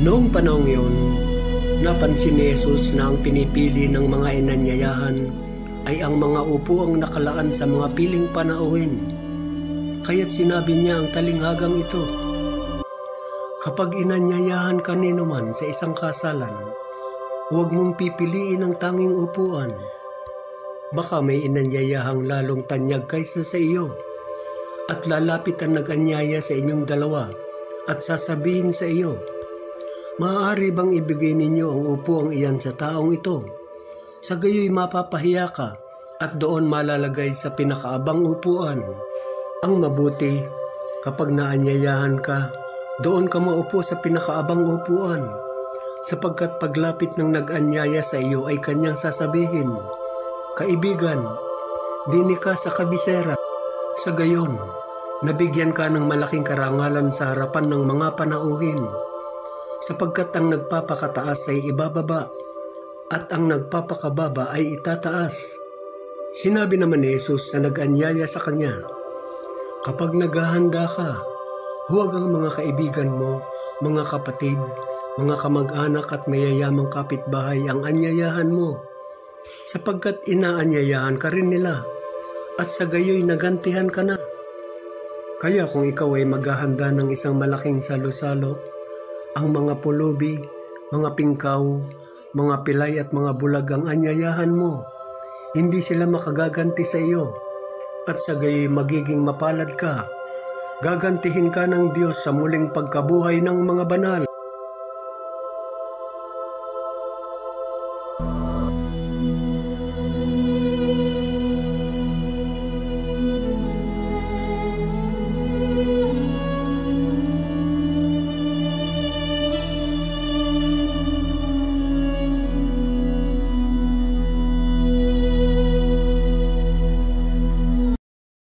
Noong panahong iyon, napansin ni Jesus na ang pinipili ng mga inanyayahan ay ang mga upuang nakalaan sa mga piling panauhin. Kaya't sinabi niya ang talinghagang ito, "Kapag inanyayahan ka ninuman sa isang kasalan, huwag mong pipiliin ang tanging upuan. Baka may inanyayahang lalong tanyag kaysa sa iyo, at lalapit ang nag-anyaya sa inyong dalawa at sasabihin sa iyo, maaari bang ibigay ninyo ang upuang iyan sa taong ito? Sa gayoy mapapahiya ka at doon malalagay sa pinakaabang upuan. Ang mabuti, kapag naanyayahan ka, doon ka maupo sa pinakaabang upuan, sapagkat paglapit ng nag-anyaya sa iyo ay kanyang sasabihin, kaibigan, dini ka sa kabisera. Sa gayon, nabigyan ka ng malaking karangalan sa harapan ng mga panauhin, sapagkat ang nagpapakataas ay ibababa at ang nagpapakababa ay itataas." Sinabi naman ni Jesus na nag-anyaya sa kanya, "Kapag naghahanda ka, huwag ang mga kaibigan mo, mga kapatid, mga kamag-anak at mayayamang kapitbahay ang anyayahan mo, sapagkat inaanyayahan ka rin nila at sa gayoy nagantihan ka na. Kaya kung ikaw ay maghahanda ng isang malaking salo-salo, ang mga pulubi, mga pingkaw, mga pilay at mga bulag ang anyayahan mo, hindi sila makagaganti sa iyo, at sa gayoy magiging mapalad ka. Gagantihin ka ng Diyos sa muling pagkabuhay ng mga banal."